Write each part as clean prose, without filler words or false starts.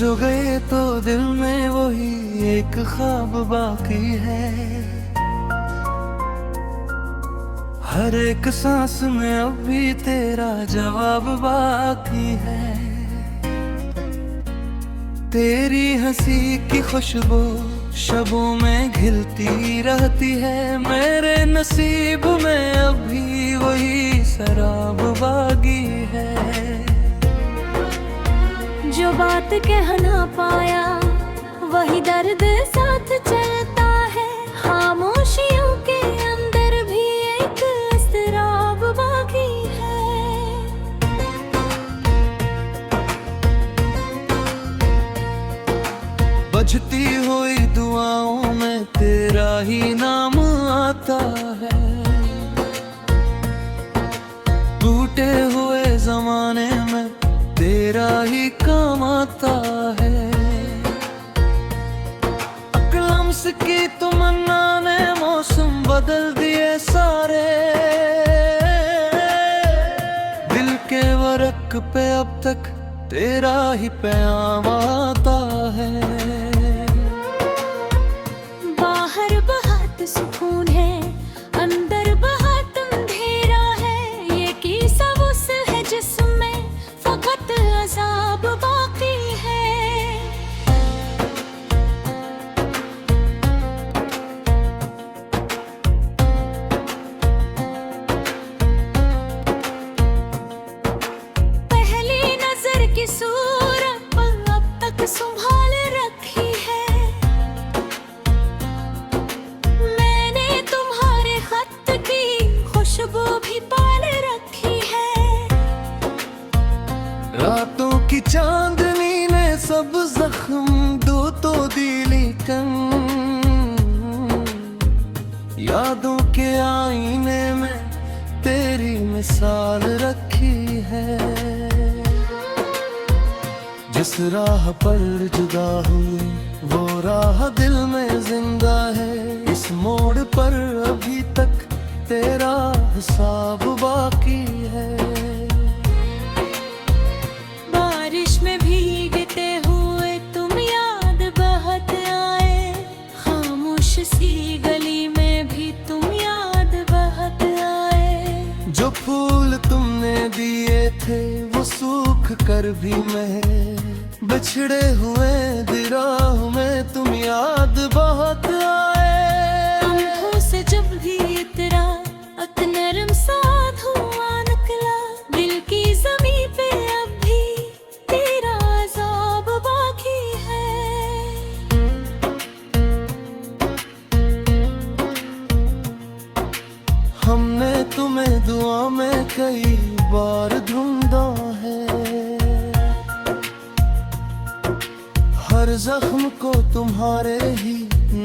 जो गए तो दिल में वही एक ख्वाब बाकी है। हर एक सांस में अब भी तेरा जवाब बाकी है। तेरी हंसी की खुशबू शबों में घिलती रहती है। मेरे नसीब में अभी वही शराब बाकी है। जो बात कह ना पाया वही दर्द साथ चलता है। खामोशियों के अंदर भी एक इसराब बाकी है। बजती हुई दुआओं में तेरा ही नाम आता है। टूटे हुए जमाने में तेरा ही काम आता है। अकलम्स की तमन्ना ने मौसम बदल दिए सारे। दिल के वरक पे अब तक तेरा ही पैगाम आता है। बाहर बहुत सुकून है, अंदर बहुत अंधेरा है। ये किस्सा उस है जिसमें फकत अज़ाब बाकी है। पहली नजर की सूरत पर अब तक संभाल रखी है। मैंने तुम्हारे खत की खुशबू भी पाल रखी है। रातों की चांदनी ने सब जख्म दो तो दिली कन। यादों के आईने में तेरी मिसाल रखी है। जिस राह पर जुदा हुई वो राह दिल में जिंदा है। इस मोड़ पर अभी तक तेरा हिसाब बाकी है। बारिश में भीगते हुए तुम याद बहुत आए। खामोश सी गली में भी तुम याद बहुत आए। जो फूल तुमने दिए थे वो सूख कर भी महके। बिछड़े हुए दिराह में तुम याद बहुत आए। आंखों से जब भी इतरा एक नरम सा धुआं निकला। दिल की ज़मीं पे अब भी तेरा अज़ाब बाकी है। हमने तुम्हें दुआ में कई बार ढूंढा है। हर जख्म को तुम्हारे ही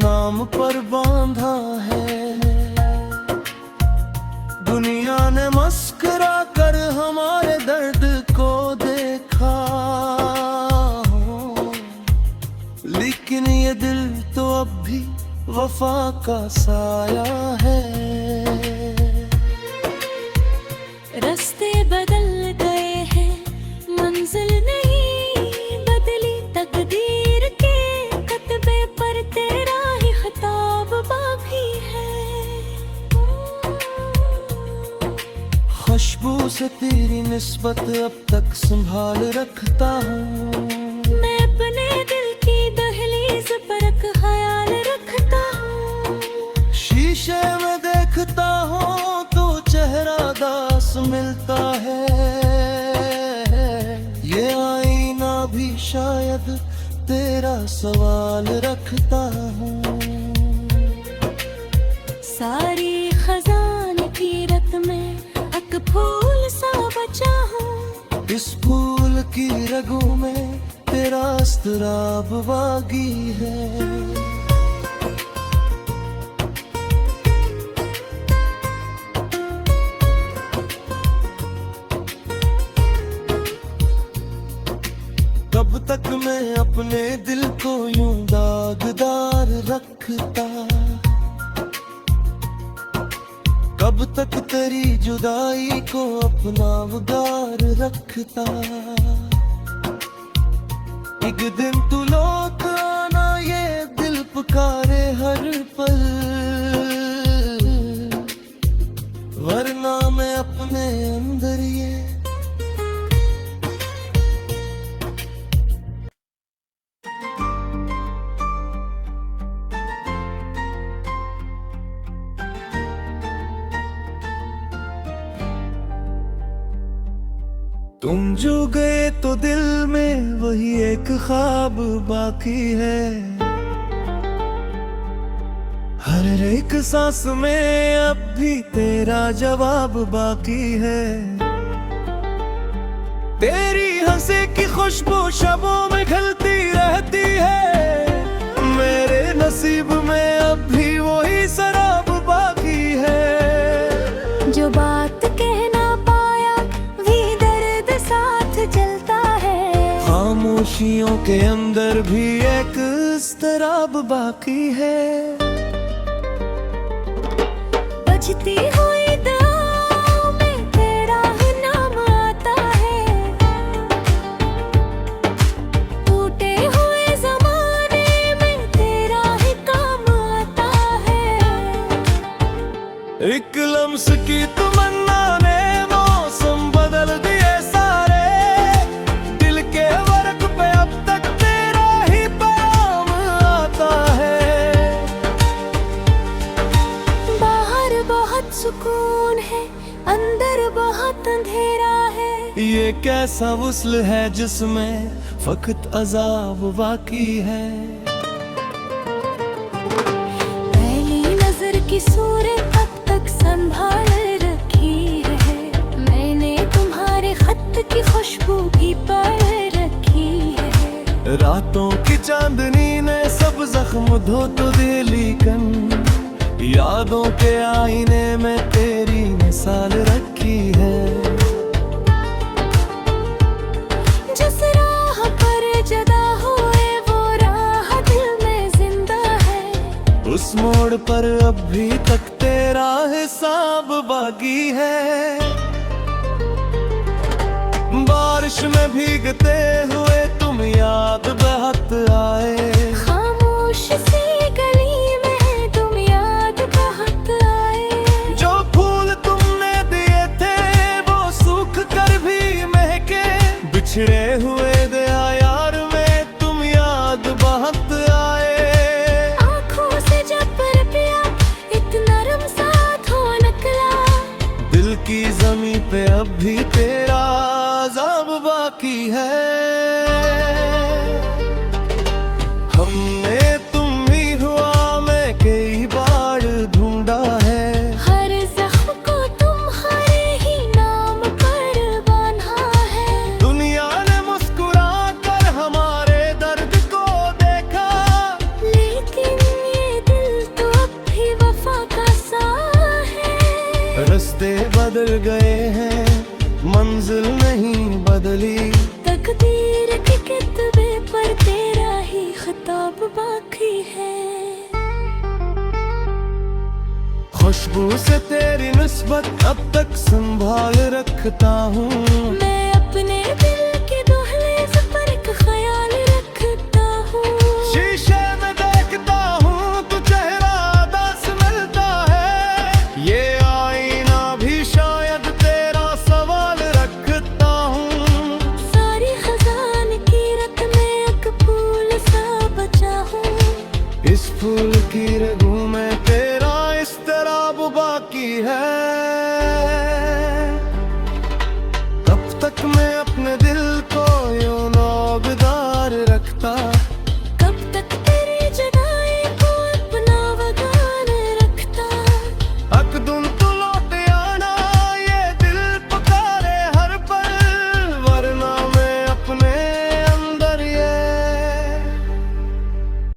नाम पर बांधा है। दुनिया ने मस्करा कर हमारे दर्द को देखा। लेकिन ये दिल तो अब भी वफा का साया है। रास्ते बदल गए हैं, मंजिल नहीं बदली। तकदीर के कतबे पर तेरा ही खिताब बाकी है। खुशबू से तेरी निस्बत अब तक संभाल रखता हूँ। मैं अपने दिल की दहलीज पर एक ख्याल रखता हूँ। शीशे में देखता हूँ तो चेहरा दास मिलता है। ये आईना भी शायद तेरा सवाल रखता हूँ। सारी खजान की रत में एक फूल सा बचा हूँ। इस फूल की रगों में तेरा अस्तराब बागी है। कब तक मैं अपने दिल को यूं दागदार रखता। कब तक तेरी जुदाई को अपना उदार रखता। एक दिन तू लौट आना ये दिल पुकारे हर पल, वरना मैं अपने अंदर ये तुम जो गए तो दिल में वही एक ख्वाब बाकी है, हर एक सांस में अब भी तेरा जवाब बाकी है। तेरी हंसी की खुशबू शबों में घुलती रहती है, मेरे नसीब में अब भी वही शराब बाकी है। जो बात कहना पाया भी दर्द साथ जलता है, खामोशियों के अंदर भी एक इस्तराब बाकी है। बजती हुई दुआओं में तेरा ही नाम आता है, टूटे हुए ज़माने में तेरा ही काम आता है। एक लम्स की तमन्ना ने मौसम बदल दिए सारे, दिल के वर्क पे अब तक तेरा ही पैगाम आता है। बाहर बहुत सुकून है, अंदर बहुत अंधेरा है, ये कैसा वस्ल है जिसमें फकत अजाब बाकी है। पहली नजर की सूरत अब तक संभाल रखी है, मैंने तुम्हारे खत की खुशबू भी पढ़ रखी है। रातों की चांदनी ने सब जख्म धो तो दे, लेकिन यादों के आईने में तेरी मिसाल रखी है। जिस राह पर जदा हुए वो राह दिल में जिंदा है, उस मोड़ पर अब भी तक तेरा हिसाब बाकी है। बारिश में भीगते हुए तुम याद बहुत आए, खामोश सी गली में तुम याद बहुत आए। जो फूल तुमने दिए थे वो सूख कर भी महके, बिछड़े हुए दया यार में तुम याद बहुत आए। आँखों से जब पिया इतना नरम साथ हो निकला, दिल की जमी पे अब भी तेरा अज़ाब बाकी है। हमने तुम ही हुआ मैं कई बार ढूंढा है, हर जख्म को तुम्हारे ही नाम पर बांधा है। दुनिया ने मुस्कुरा कर हमारे दर्द को देखा, लेकिन ये दिल तो अब भी वफा का सा है। रास्ते बदल गए हैं मंजिल नहीं बदली, तकदीर के कितबे पर तेरा ही खिताब बाकी है। खुशबू से तेरी निस्बत अब तक संभाल रखता हूँ, मैं अपने दिल के दुहले पर एक ख्याल रखता हूँ। शीशे में देखता हूँ तू चेहरा दास मिलता है, ये आईना भी शायद तेरा सवाल रखता हूँ। सारी खजान की रत में एक फूल सा बचा हूँ, इस फूल की रग